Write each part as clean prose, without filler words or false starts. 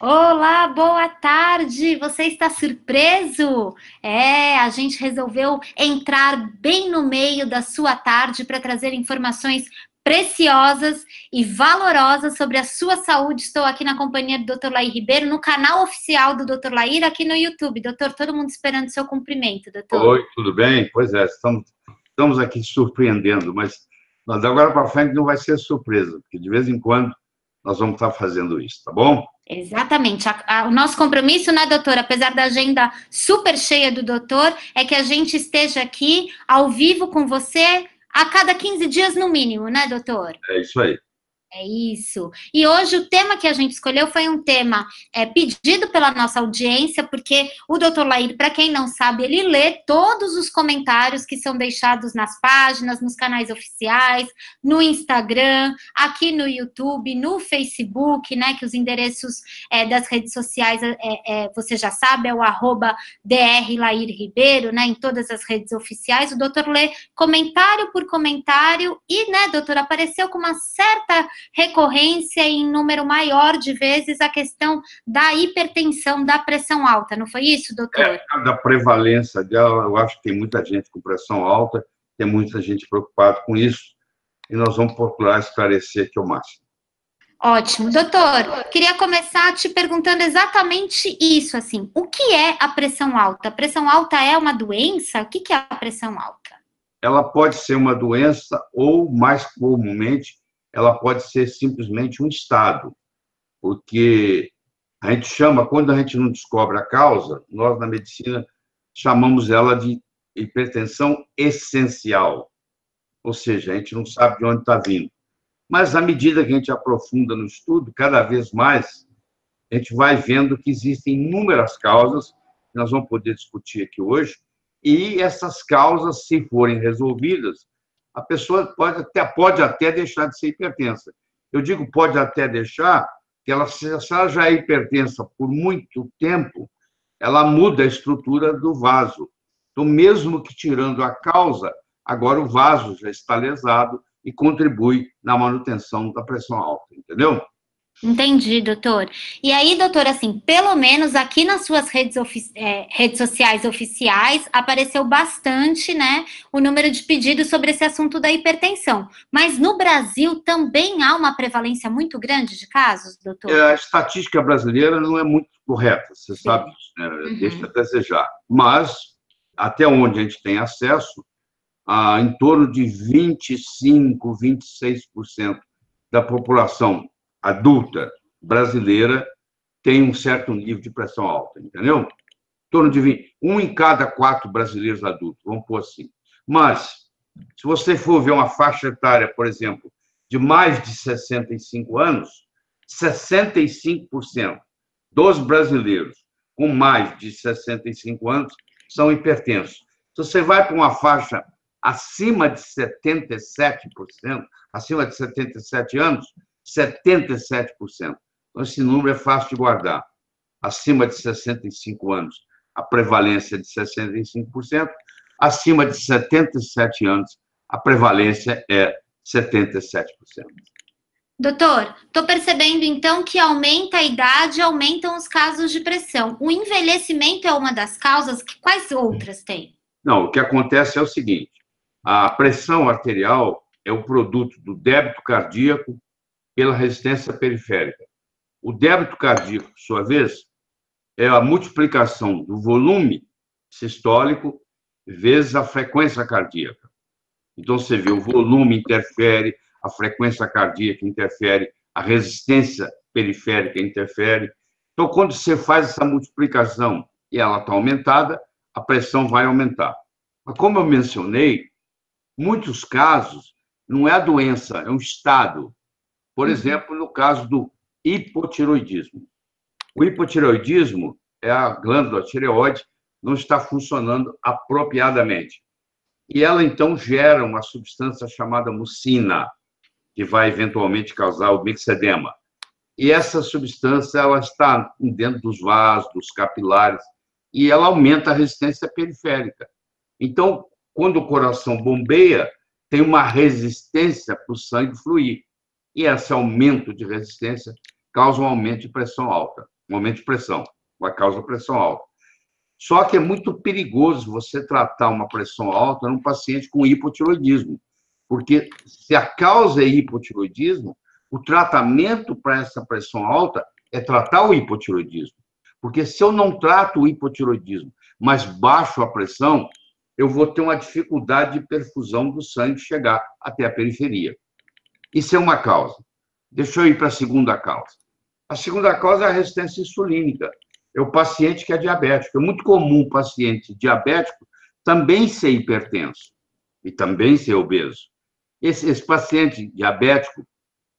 Olá, boa tarde! Você está surpreso? A gente resolveu entrar bem no meio da sua tarde para trazer informações preciosas e valorosas sobre a sua saúde. Estou aqui na companhia do Dr. Lair Ribeiro, no canal oficial do Dr. Lair, aqui no YouTube. Doutor, todo mundo esperando seu cumprimento, doutor. Oi, tudo bem? Pois é, estamos aqui surpreendendo, mas agora para frente não vai ser surpresa, porque de vez em quando nós vamos estar fazendo isso, tá bom? Exatamente. O nosso compromisso, né, doutor, apesar da agenda super cheia do doutor, é que a gente esteja aqui ao vivo com você a cada 15 dias no mínimo, né, doutor? É isso aí. É isso. E hoje o tema que a gente escolheu foi um tema pedido pela nossa audiência, porque o Dr. Lair, para quem não sabe, ele lê todos os comentários que são deixados nas páginas, nos canais oficiais, no Instagram, aqui no YouTube, no Facebook, né? Que os endereços das redes sociais você já sabe, é o @Dr. Lair Ribeiro, né? Em todas as redes oficiais. O doutor lê comentário por comentário e, né, doutor, apareceu com uma certa recorrência em número maior de vezes a questão da hipertensão, da pressão alta, não foi isso, doutor? Da prevalência dela, eu acho que tem muita gente com pressão alta, tem muita gente preocupada com isso, e nós vamos procurar esclarecer aqui o máximo. Ótimo. Doutor, queria começar te perguntando exatamente isso, assim, o que é a pressão alta? A pressão alta é uma doença? O que é a pressão alta? Ela pode ser uma doença ou, mais comumente, ela pode ser simplesmente um estado, porque a gente chama, quando a gente não descobre a causa, nós na medicina chamamos ela de hipertensão essencial, ou seja, a gente não sabe de onde está vindo. Mas, à medida que a gente aprofunda no estudo, cada vez mais, a gente vai vendo que existem inúmeras causas, que nós vamos poder discutir aqui hoje, e essas causas, se forem resolvidas, a pessoa pode até deixar de ser hipertensa. Eu digo pode até deixar, que se ela já é hipertensa por muito tempo, ela muda a estrutura do vaso. Então, mesmo que tirando a causa, agora o vaso já está lesado e contribui na manutenção da pressão alta, entendeu? Entendi, doutor. E aí, doutor, assim, pelo menos aqui nas suas redes sociais oficiais, apareceu bastante, né, o número de pedidos sobre esse assunto da hipertensão. Mas no Brasil também há uma prevalência muito grande de casos, doutor? A estatística brasileira não é muito correta, você sabe, né? Deixa a desejar. Mas, até onde a gente tem acesso, em torno de 25, 26% da população adulta brasileira tem um certo nível de pressão alta, entendeu? Em torno de 20, um em cada 4 brasileiros adultos, vamos pôr assim. Mas, se você for ver uma faixa etária, por exemplo, de mais de 65 anos, 65% dos brasileiros com mais de 65 anos são hipertensos. Se você vai para uma faixa acima de 77%, acima de 77 anos, 77%. Então, esse número é fácil de guardar. Acima de 65 anos, a prevalência é de 65%. Acima de 77 anos, a prevalência é 77%. Doutor, estou percebendo então que aumenta a idade, aumentam os casos de pressão. O envelhecimento é uma das causas, quais outras tem? Não, o que acontece é o seguinte: a pressão arterial é o produto do débito cardíaco pela resistência periférica. O débito cardíaco, por sua vez, é a multiplicação do volume sistólico vezes a frequência cardíaca. Então, você vê, o volume interfere, a frequência cardíaca interfere, a resistência periférica interfere. Então, quando você faz essa multiplicação e ela está aumentada, a pressão vai aumentar. Mas, como eu mencionei, muitos casos não é a doença, é um estado. Por exemplo, no caso do hipotireoidismo. O hipotireoidismo é a glândula tireoide não está funcionando apropriadamente. E ela, então, gera uma substância chamada mucina, que vai eventualmente causar o mixedema. E essa substância ela está dentro dos vasos, dos capilares, e ela aumenta a resistência periférica. Então, quando o coração bombeia, tem uma resistência para o sangue fluir. E esse aumento de resistência causa um aumento de pressão alta. um aumento de pressão, vai causar pressão alta. Só que é muito perigoso você tratar uma pressão alta num paciente com hipotiroidismo, porque se a causa é hipotiroidismo, o tratamento para essa pressão alta é tratar o hipotiroidismo. Porque se eu não trato o hipotiroidismo, mas baixo a pressão, eu vou ter uma dificuldade de perfusão do sangue chegar até a periferia. Isso é uma causa. Deixa eu ir para a segunda causa. A segunda causa é a resistência insulínica. É o paciente que é diabético. É muito comum o paciente diabético também ser hipertenso e também ser obeso. Esse paciente diabético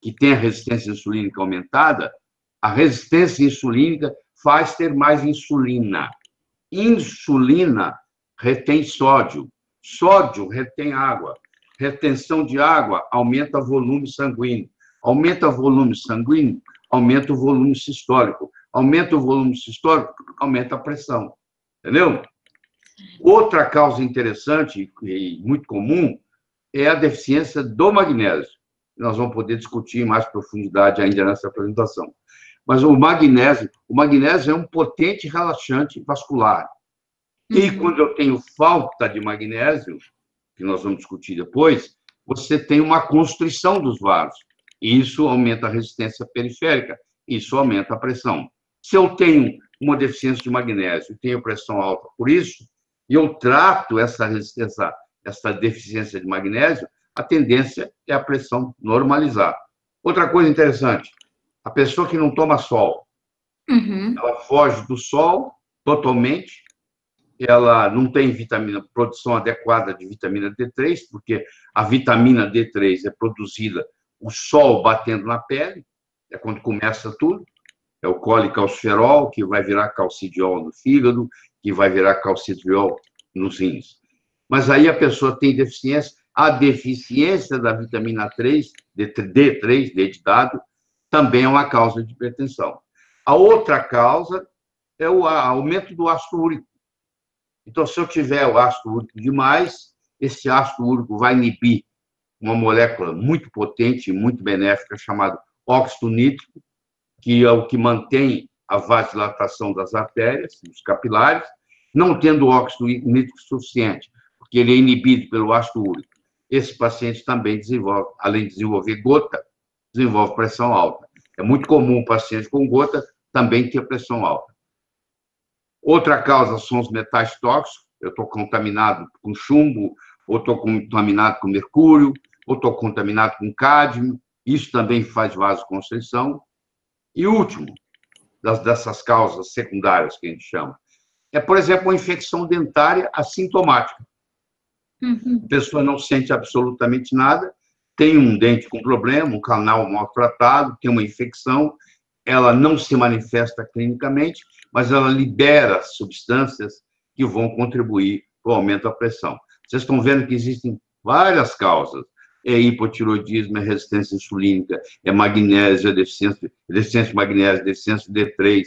que tem a resistência insulínica aumentada, a resistência insulínica faz ter mais insulina. Insulina retém sódio, sódio retém água, retenção de água aumenta o volume sanguíneo, aumenta o volume sanguíneo, aumenta o volume sistólico, aumenta o volume sistólico, aumenta a pressão, entendeu? Outra causa interessante e muito comum é a deficiência do magnésio. Nós vamos poder discutir em mais profundidade ainda nessa apresentação. Mas o magnésio é um potente relaxante vascular. E quando eu tenho falta de magnésio, que nós vamos discutir depois, você tem uma constrição dos vasos. Isso aumenta a resistência periférica, isso aumenta a pressão. Se eu tenho uma deficiência de magnésio e tenho pressão alta por isso, e eu trato essa deficiência de magnésio, a tendência é a pressão normalizar. Outra coisa interessante, a pessoa que não toma sol, ela foge do sol totalmente, ela não tem produção adequada de vitamina D3, porque a vitamina D3 é produzida o sol batendo na pele, é quando começa tudo, é o colicalciferol, que vai virar calcidiol no fígado, que vai virar calcitriol nos rins. Mas aí a pessoa tem deficiência, a deficiência da vitamina 3, D3, D de dado, também é uma causa de hipertensão. A outra causa é o aumento do ácido úrico. Então, se eu tiver o ácido úrico demais, esse ácido úrico vai inibir uma molécula muito potente e muito benéfica chamada óxido nítrico, que é o que mantém a vasodilatação das artérias, dos capilares, não tendo óxido nítrico suficiente, porque ele é inibido pelo ácido úrico. Esse paciente também desenvolve, além de desenvolver gota, desenvolve pressão alta. É muito comum o paciente com gota também ter pressão alta. Outra causa são os metais tóxicos. Eu estou contaminado com chumbo, ou estou contaminado com mercúrio, ou estou contaminado com cádmio. Isso também faz vasoconstrição. E último, dessas causas secundárias que a gente chama, é, por exemplo, uma infecção dentária assintomática. A pessoa não sente absolutamente nada, tem um dente com problema, um canal maltratado, tem uma infecção, ela não se manifesta clinicamente, mas ela libera substâncias que vão contribuir para o aumento da pressão. Vocês estão vendo que existem várias causas. É hipotiroidismo, é resistência insulínica, é magnésio, é deficiência de magnésio, deficiência de D3,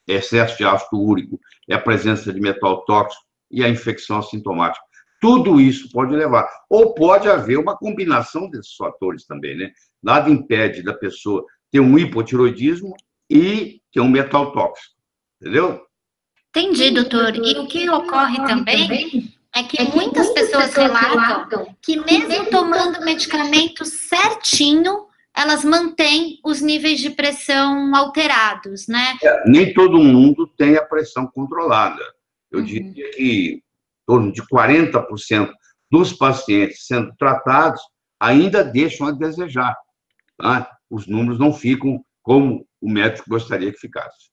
é excesso de ácido úrico, é a presença de metal tóxico e a infecção assintomática. Tudo isso pode levar. Ou pode haver uma combinação desses fatores também, né? Nada impede da pessoa ter um hipotiroidismo e ter um metal tóxico. Entendeu? Entendi, doutor. E o que ocorre também é que muitas pessoas relatam que mesmo tomando medicamento certinho, elas mantêm os níveis de pressão alterados, né? Nem todo mundo tem a pressão controlada. Eu diria que em torno de 40% dos pacientes sendo tratados ainda deixam a desejar. Tá? Os números não ficam como o médico gostaria que ficasse.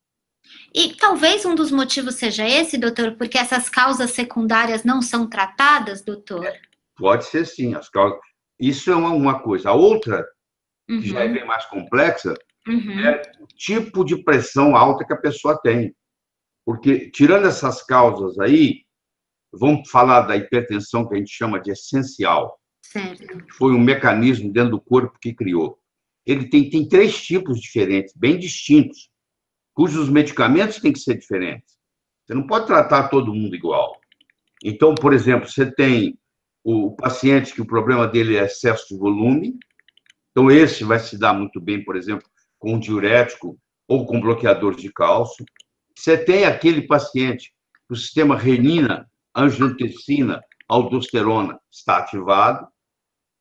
E talvez um dos motivos seja esse, doutor, porque essas causas secundárias não são tratadas, doutor? Pode ser sim, as causas. Isso é uma coisa. A outra, que já é bem mais complexa, é o tipo de pressão alta que a pessoa tem. Porque, tirando essas causas aí, vamos falar da hipertensão que a gente chama de essencial. Certo. Foi um mecanismo dentro do corpo que criou. Ele tem 3 tipos diferentes, bem distintos, cujos medicamentos têm que ser diferentes. Você não pode tratar todo mundo igual. Então, por exemplo, você tem o paciente que o problema dele é excesso de volume, então esse vai se dar muito bem, por exemplo, com um diurético ou com bloqueadores de cálcio. Você tem aquele paciente que o sistema renina, angiotensina, aldosterona está ativado,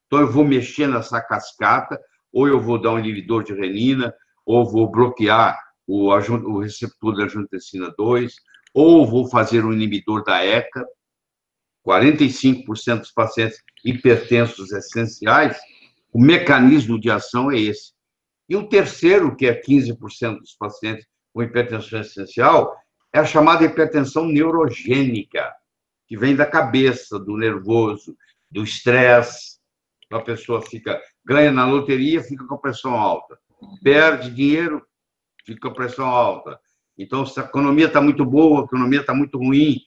então eu vou mexer nessa cascata, ou eu vou dar um inibidor de renina, ou vou bloquear o receptor da angiotensina 2, ou vou fazer um inibidor da ECA. 45% dos pacientes hipertensos essenciais, o mecanismo de ação é esse. E o terceiro, que é 15% dos pacientes com hipertensão essencial, é a chamada hipertensão neurogênica, que vem da cabeça, do nervoso, do estresse. A pessoa ganha na loteria, fica com a pressão alta. Perde dinheiro, fica com a pressão alta. Então, se a economia está muito boa, a economia está muito ruim,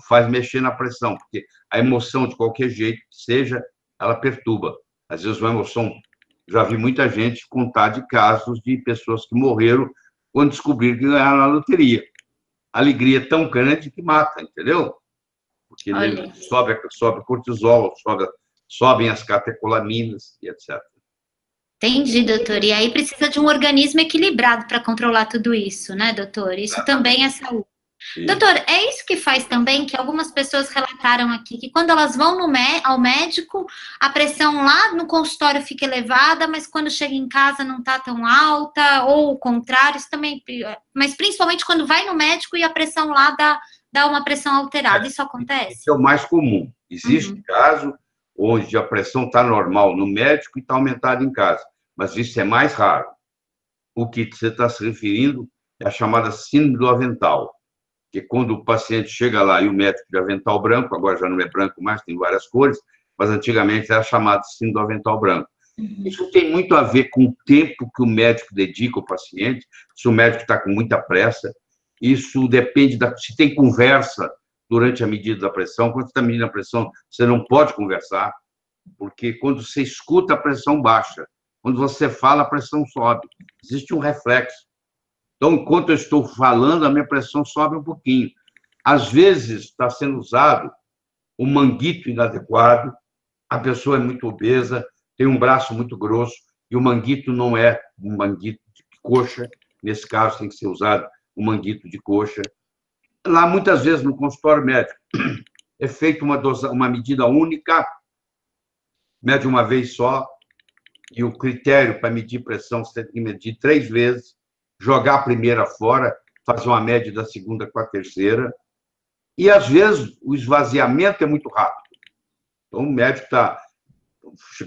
faz mexer na pressão, porque a emoção, de qualquer jeito que seja, ela perturba. Às vezes, uma emoção... Já vi muita gente contar de casos de pessoas que morreram quando descobriram que ganharam na loteria. A alegria é tão grande que mata, entendeu? Porque sobe cortisol, sobem as catecolaminas e etc. Entendi, doutor. E aí precisa de um organismo equilibrado para controlar tudo isso, né, doutor? Isso também é saúde. Sim. Doutor, é isso que faz também que algumas pessoas relataram aqui, que quando elas vão ao médico, a pressão lá no consultório fica elevada, mas quando chega em casa não está tão alta, ou o contrário, isso também, mas principalmente quando vai no médico e a pressão lá dá uma pressão alterada, isso acontece? Isso é o mais comum. Existe caso onde a pressão está normal no médico e está aumentada em casa, mas isso é mais raro. O que você está se referindo é a chamada síndrome do avental, que quando o paciente chega lá e o médico de avental branco, agora já não é branco mais, tem várias cores, mas antigamente era chamado de síndrome do avental branco. Isso tem muito a ver com o tempo que o médico dedica ao paciente, se o médico está com muita pressa, isso depende se tem conversa durante a medida da pressão. Quando você está medindo a pressão, você não pode conversar, porque quando você escuta, a pressão baixa. Quando você fala, a pressão sobe. Existe um reflexo. Então, enquanto eu estou falando, a minha pressão sobe um pouquinho. Às vezes, está sendo usado um manguito inadequado, a pessoa é muito obesa, tem um braço muito grosso, e o manguito não é um manguito de coxa, nesse caso tem que ser usado um manguito de coxa. Lá, muitas vezes, no consultório médico, é feita uma medida única, mede uma vez só, e o critério para medir pressão, você tem que medir 3 vezes, jogar a primeira fora, fazer uma média da segunda com a terceira, e, às vezes, o esvaziamento é muito rápido. Então, o médico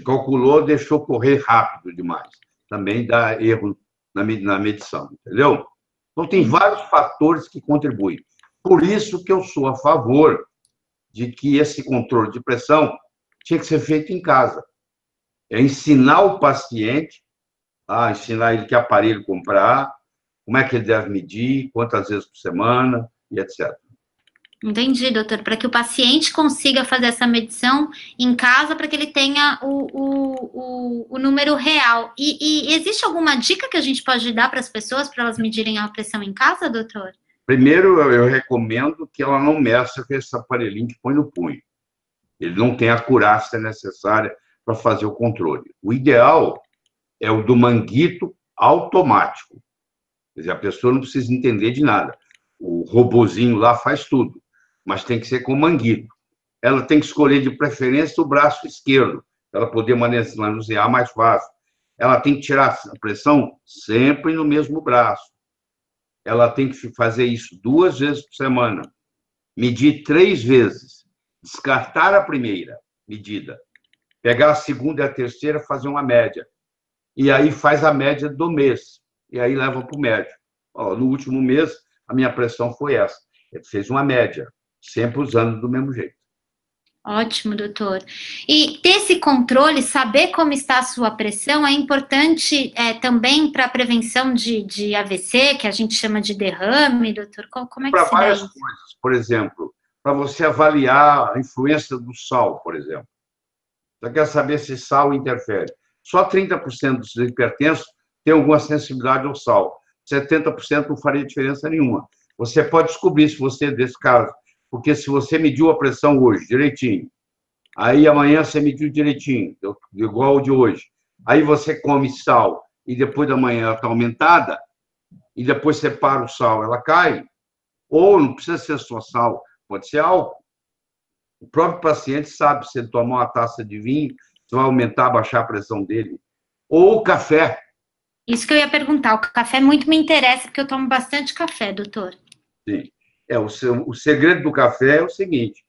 calculou, deixou correr rápido demais. Também dá erro na medição, entendeu? Então, tem vários fatores que contribuem. Por isso que eu sou a favor de que esse controle de pressão tinha que ser feito em casa. É ensinar o paciente, ensinar ele que aparelho comprar, como é que ele deve medir, quantas vezes por semana, e etc. Entendi, doutor. Para que o paciente consiga fazer essa medição em casa, para que ele tenha o número real. E existe alguma dica que a gente pode dar para as pessoas, para elas medirem a pressão em casa, doutor? Primeiro, eu recomendo que ela não meça com esse aparelhinho que põe no punho. Ele não tem a acurácia necessária para fazer o controle. O ideal é o do manguito automático. Quer dizer, a pessoa não precisa entender de nada. O robozinho lá faz tudo, mas tem que ser com manguito. Ela tem que escolher, de preferência, o braço esquerdo, para ela poder manusear mais fácil. Ela tem que tirar a pressão sempre no mesmo braço. Ela tem que fazer isso 2 vezes por semana. Medir 3 vezes. Descartar a primeira medida. Pegar a segunda e a terceira, fazer uma média. E aí faz a média do mês. E aí leva para o médico. No último mês, a minha pressão foi essa. Ele fez uma média, sempre usando do mesmo jeito. Ótimo, doutor. E ter esse controle, saber como está a sua pressão, é importante também para a prevenção de AVC, que a gente chama de derrame, doutor? Como é que se dá isso? Para várias coisas. Por exemplo, para você avaliar a influência do sal, por exemplo. Você quer saber se sal interfere. Só 30% dos hipertensos tem alguma sensibilidade ao sal. 70% não faria diferença nenhuma. Você pode descobrir se você é desse caso, porque se você mediu a pressão hoje direitinho, aí amanhã você mediu direitinho, igual o de hoje, aí você come sal e depois da manhã ela está aumentada, e depois você para o sal, ela cai. Ou não precisa ser só sal, pode ser álcool. O próprio paciente sabe, se ele tomar uma taça de vinho, se vai aumentar, baixar a pressão dele. Ou café. Isso que eu ia perguntar. O café muito me interessa, porque eu tomo bastante café, doutor. Sim. O segredo do café é o seguinte: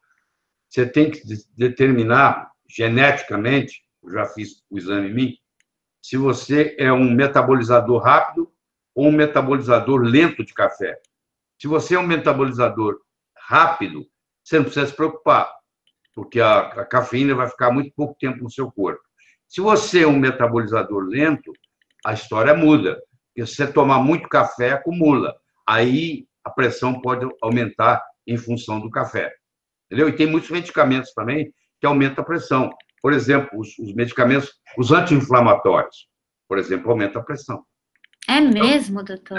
você tem que determinar geneticamente, eu já fiz o exame em mim, se você é um metabolizador rápido ou um metabolizador lento de café. Se você é um metabolizador rápido, você não precisa se preocupar, porque a cafeína vai ficar muito pouco tempo no seu corpo. Se você é um metabolizador lento, a história muda. Porque se você tomar muito café, acumula. Aí a pressão pode aumentar em função do café. Entendeu? E tem muitos medicamentos também que aumentam a pressão. Por exemplo, os medicamentos, os anti-inflamatórios, por exemplo, aumentam a pressão. É mesmo, doutor?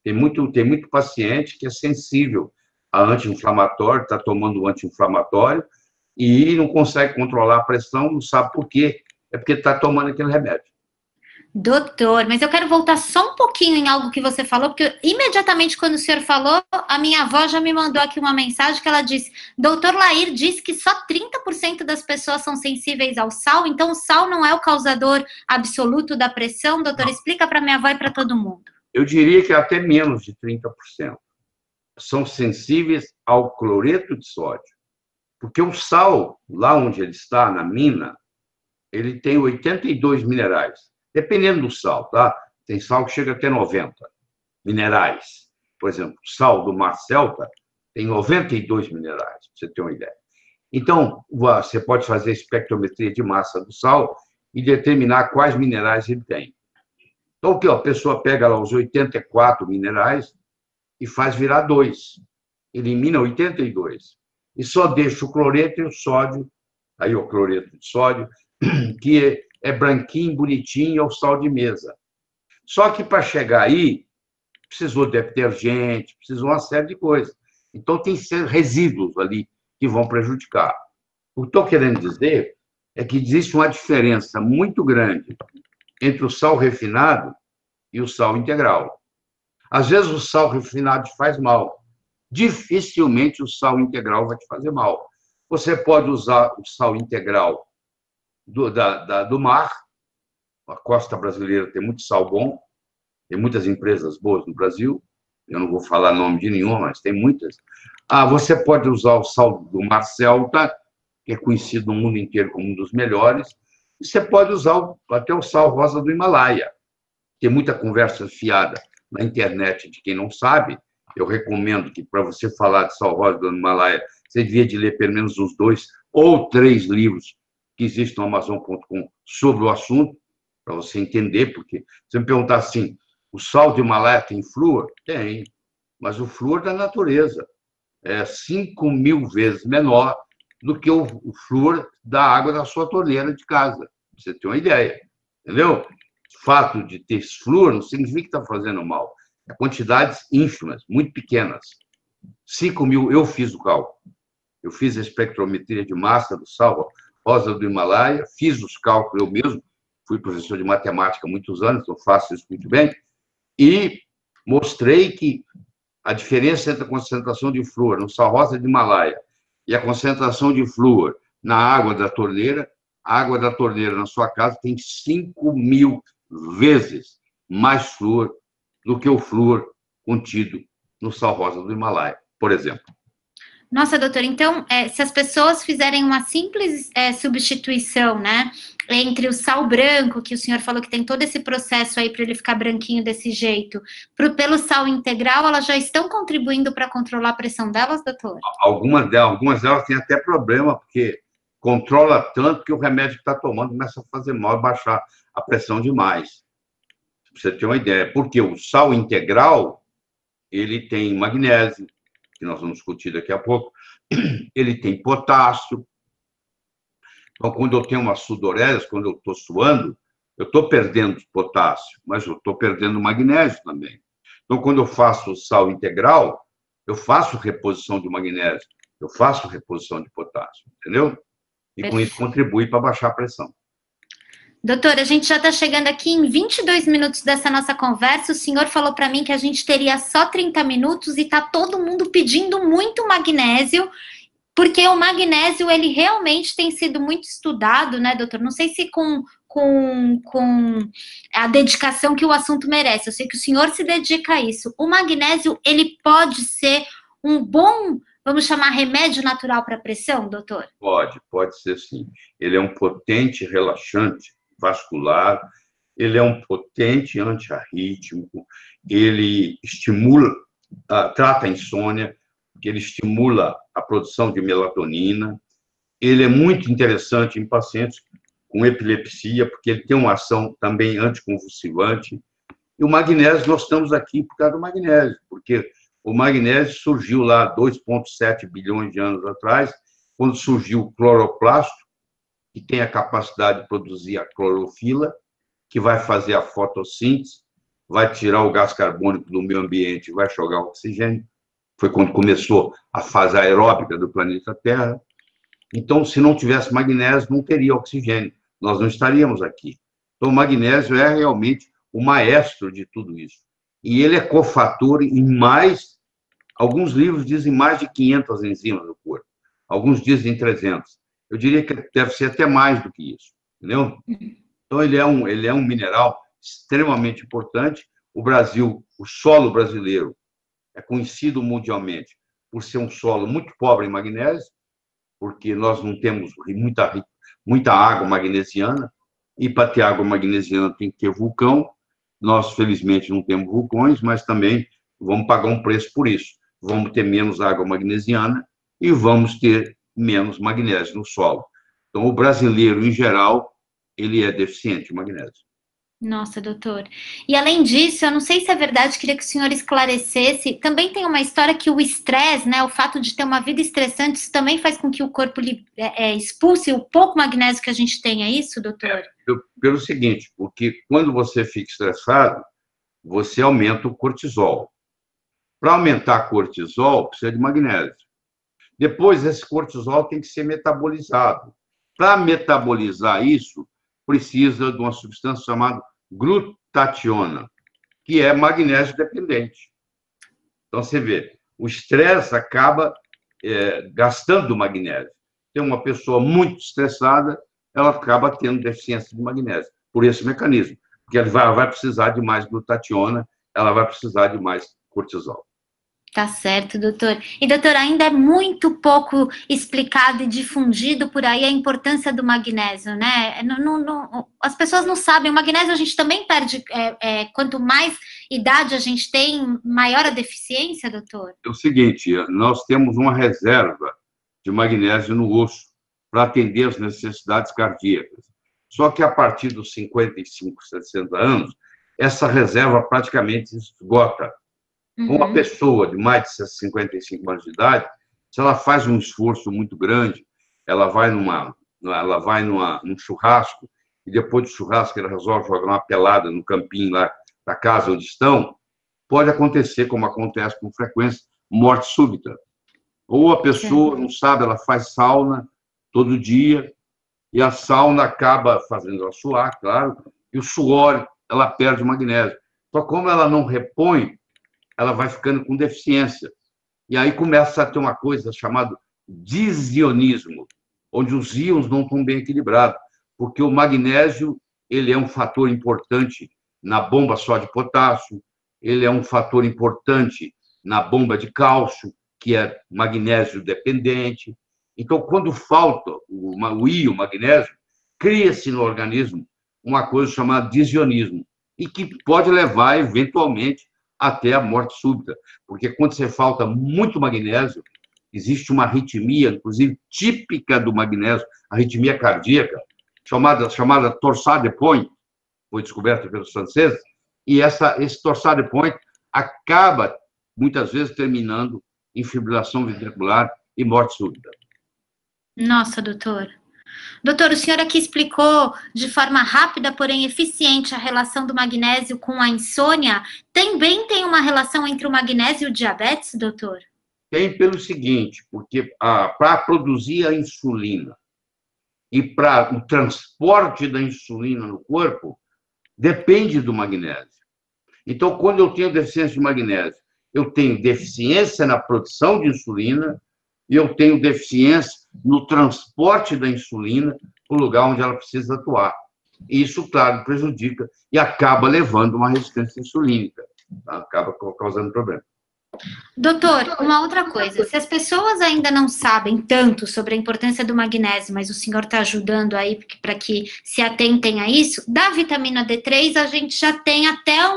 Tem muito paciente que é sensível a anti-inflamatório, está tomando um anti-inflamatório e não consegue controlar a pressão, não sabe por quê. É porque está tomando aquele remédio. Doutor, mas eu quero voltar só um pouquinho em algo que você falou, porque imediatamente quando o senhor falou, a minha avó já me mandou aqui uma mensagem que ela disse: Doutor Lair disse que só 30% das pessoas são sensíveis ao sal, então o sal não é o causador absoluto da pressão? Doutor, explica para minha avó e para todo mundo. Eu diria que até menos de 30% são sensíveis ao cloreto de sódio. Porque o sal, lá onde ele está, na mina, ele tem 82 minerais. Dependendo do sal, tá? Tem sal que chega até 90 minerais. Por exemplo, o sal do Mar Celta tem 92 minerais, para você ter uma ideia. Então, você pode fazer espectrometria de massa do sal e determinar quais minerais ele tem. Então, o que a pessoa pega lá os 84 minerais e faz virar 2. Elimina 82. E só deixa o cloreto e o sódio, aí o cloreto de sódio, que é branquinho, bonitinho, é o sal de mesa. Só que para chegar aí, precisou de detergente, precisou uma série de coisas. Então, tem resíduos ali que vão prejudicar. O que estou querendo dizer é que existe uma diferença muito grande entre o sal refinado e o sal integral. Às vezes, o sal refinado te faz mal. Dificilmente o sal integral vai te fazer mal. Você pode usar o sal integral do mar. A costa brasileira tem muito sal bom, tem muitas empresas boas no Brasil, eu não vou falar nome de nenhuma, mas tem muitas. Você pode usar o sal do Mar Celta, que é conhecido no mundo inteiro como um dos melhores, e você pode usar até o sal rosa do Himalaia. Tem muita conversa fiada na internet de quem não sabe. Eu recomendo que, para você falar de sal rosa do Himalaia, você devia de ler pelo menos uns 2 ou 3 livros que existem no Amazon.com sobre o assunto, para você entender, porque você me perguntar assim, o sal do Himalaia tem flúor? Tem, mas o flúor da natureza é 5.000 vezes menor do que o flúor da água da sua torneira de casa, pra você ter uma ideia, entendeu? O fato de ter flúor não significa que está fazendo mal, é quantidades ínfimas, muito pequenas. 5.000, eu fiz o cálculo, eu fiz a espectrometria de massa do sal rosa do Himalaia, fiz os cálculos eu mesmo, fui professor de matemática há muitos anos, então faço isso muito bem, e mostrei que a diferença entre a concentração de flúor no sal rosa do Himalaia e a concentração de flúor na água da torneira, a água da torneira na sua casa tem 5.000 vezes mais flúor do que o flúor contido no sal rosa do Himalaia, por exemplo. Nossa, doutor, então, se as pessoas fizerem uma simples substituição, né, entre o sal branco, que o senhor falou que tem todo esse processo aí para ele ficar branquinho desse jeito, pelo sal integral, elas já estão contribuindo para controlar a pressão delas, doutor? Algumas delas têm até problema, porque controla tanto que o remédio que está tomando começa a fazer mal, baixar a pressão demais. Pra você ter uma ideia, porque o sal integral, ele tem magnésio, que nós vamos discutir daqui a pouco, ele tem potássio. Então, quando eu tenho uma sudorese, quando eu estou suando, eu estou perdendo potássio, mas eu estou perdendo magnésio também. Então, quando eu faço sal integral, eu faço reposição de magnésio, eu faço reposição de potássio, entendeu? E com isso contribui para baixar a pressão. Doutor, a gente já está chegando aqui em 22 minutos dessa nossa conversa. O senhor falou para mim que a gente teria só 30 minutos e está todo mundo pedindo muito magnésio, porque o magnésio, ele realmente tem sido muito estudado, né, doutor? Não sei se com a dedicação que o assunto merece. Eu sei que o senhor se dedica a isso. O magnésio, ele pode ser um bom, vamos chamar, remédio natural para a pressão, doutor? Pode ser sim. Ele é um potente relaxante vascular, ele é um potente antiarrítmico, ele estimula, trata a insônia, porque ele estimula a produção de melatonina. Ele é muito interessante em pacientes com epilepsia, porque ele tem uma ação também anticonvulsivante. E o magnésio, nós estamos aqui por causa do magnésio, porque o magnésio surgiu lá 2,7 bilhões de anos atrás, quando surgiu o cloroplasto, que tem a capacidade de produzir a clorofila, que vai fazer a fotossíntese, vai tirar o gás carbônico do meio ambiente, vai jogar oxigênio. Foi quando começou a fase aeróbica do planeta Terra. Então, se não tivesse magnésio, não teria oxigênio. Nós não estaríamos aqui. Então, o magnésio é realmente o maestro de tudo isso. E ele é cofator em mais, alguns livros dizem mais de 500 enzimas no corpo. Alguns dizem 300. Eu diria que deve ser até mais do que isso, entendeu? Então, ele é um mineral extremamente importante. O Brasil, o solo brasileiro, é conhecido mundialmente por ser um solo muito pobre em magnésio, porque nós não temos muita água magnesiana, e para ter água magnesiana tem que ter vulcão. Nós, felizmente, não temos vulcões, mas também vamos pagar um preço por isso. Vamos ter menos água magnesiana e vamos ter menos magnésio no solo. Então, o brasileiro, em geral, ele é deficiente em magnésio. Nossa, doutor. E além disso, eu não sei se é verdade, queria que o senhor esclarecesse. Também tem uma história que o estresse, né, o fato de ter uma vida estressante, isso também faz com que o corpo expulse o pouco magnésio que a gente tem, é isso, doutor? Pelo seguinte, porque quando você fica estressado, você aumenta o cortisol. Para aumentar cortisol, precisa de magnésio. Depois, esse cortisol tem que ser metabolizado. Para metabolizar isso, precisa de uma substância chamada glutationa, que é magnésio dependente. Então, você vê, o estresse acaba gastando magnésio. Tem uma pessoa muito estressada, ela acaba tendo deficiência de magnésio, por esse mecanismo, porque ela vai precisar de mais glutationa, ela vai precisar de mais cortisol. Tá certo, doutor. E, doutor, ainda é muito pouco explicado e difundido por aí a importância do magnésio, né? As pessoas não sabem. O magnésio a gente também perde, quanto mais idade a gente tem, maior a deficiência, doutor? É o seguinte, nós temos uma reserva de magnésio no osso para atender as necessidades cardíacas. Só que a partir dos 55, 60 anos, essa reserva praticamente esgota. Uma pessoa de mais de 55 anos de idade, se ela faz um esforço muito grande, ela vai num churrasco, e depois do churrasco ela resolve jogar uma pelada no campinho lá da casa onde estão, pode acontecer, como acontece com frequência, morte súbita. Ou a pessoa, não sabe, ela faz sauna todo dia, e a sauna acaba fazendo ela suar, claro, e o suor, ela perde magnésio. Só como ela não repõe, ela vai ficando com deficiência. E aí começa a ter uma coisa chamada disionismo, onde os íons não estão bem equilibrados, porque o magnésio ele é um fator importante na bomba só de potássio, ele é um fator importante na bomba de cálcio, que é magnésio dependente. Então, quando falta o íon magnésio, cria-se no organismo uma coisa chamada disionismo, e que pode levar, eventualmente, até a morte súbita, porque quando você falta muito magnésio, existe uma arritmia, inclusive típica do magnésio, arritmia cardíaca, chamada torsade de point, foi descoberta pelos franceses, e esse torsade de point acaba, muitas vezes, terminando em fibrilação ventricular e morte súbita. Nossa, doutor. Doutor, o senhor aqui explicou de forma rápida, porém eficiente, a relação do magnésio com a insônia. Também tem uma relação entre o magnésio e o diabetes, doutor? Tem pelo seguinte, porque para produzir a insulina e para o transporte da insulina no corpo depende do magnésio. Então, quando eu tenho deficiência de magnésio, eu tenho deficiência na produção de insulina e eu tenho deficiência no transporte da insulina para o lugar onde ela precisa atuar. E isso, claro, prejudica e acaba levando uma resistência insulínica, tá? Acaba causando problema. Doutor, uma outra coisa, se as pessoas ainda não sabem tanto sobre a importância do magnésio, mas o senhor está ajudando aí para que se atentem a isso, da vitamina D3 a gente já tem até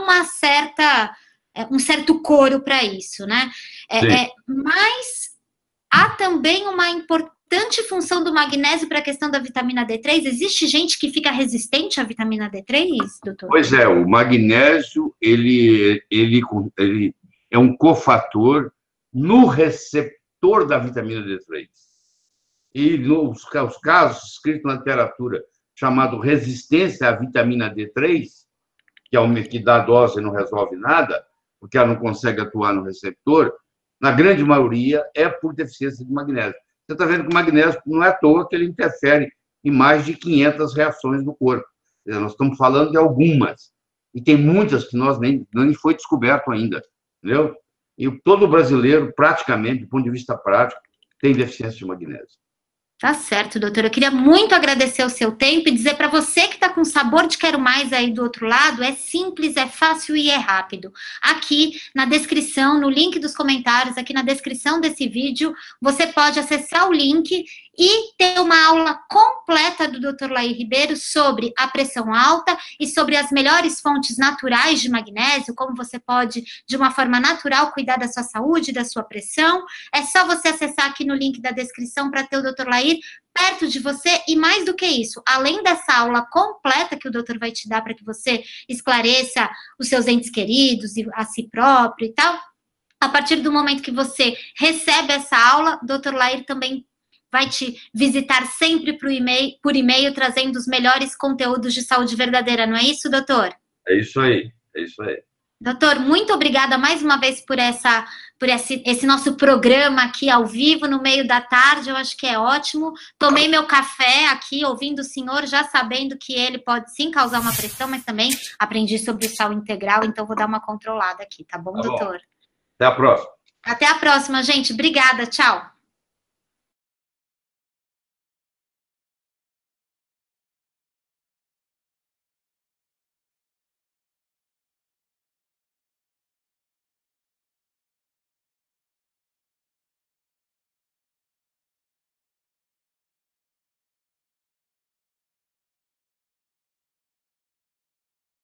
um certo coro para isso, né? Mas há também uma importante função do magnésio para a questão da vitamina D3. Existe gente que fica resistente à vitamina D3, doutor? Pois é, o magnésio, ele é um cofator no receptor da vitamina D3. E nos casos escritos na literatura, chamado resistência à vitamina D3, que dá dose e não resolve nada, porque ela não consegue atuar no receptor, na grande maioria é por deficiência de magnésio. Você está vendo que o magnésio não é à toa que ele interfere em mais de 500 reações no corpo. Nós estamos falando de algumas, e tem muitas que nem foi descoberto ainda. Entendeu? E todo brasileiro, praticamente, do ponto de vista prático, tem deficiência de magnésio. Tá certo, doutor. Eu queria muito agradecer o seu tempo e dizer para você que está com sabor de quero mais aí do outro lado, é simples, é fácil e é rápido. Aqui na descrição, no link dos comentários, aqui na descrição desse vídeo, você pode acessar o link e ter uma aula completa do Dr. Lair Ribeiro sobre a pressão alta e sobre as melhores fontes naturais de magnésio, como você pode, de uma forma natural, cuidar da sua saúde, da sua pressão. É só você acessar aqui no link da descrição para ter o Dr. Lair perto de você. E mais do que isso, além dessa aula completa que o doutor vai te dar para que você esclareça os seus entes queridos e a si próprio e tal, a partir do momento que você recebe essa aula, o Dr. Lair também vai te visitar sempre por e-mail, trazendo os melhores conteúdos de saúde verdadeira, não é isso, doutor? É isso aí, é isso aí. Doutor, muito obrigada mais uma vez por esse nosso programa aqui ao vivo, no meio da tarde, eu acho que é ótimo. Tomei meu café aqui, ouvindo o senhor, já sabendo que ele pode sim causar uma pressão, mas também aprendi sobre o sal integral, então vou dar uma controlada aqui, tá bom, doutor? Até a próxima. Até a próxima, gente. Obrigada, tchau.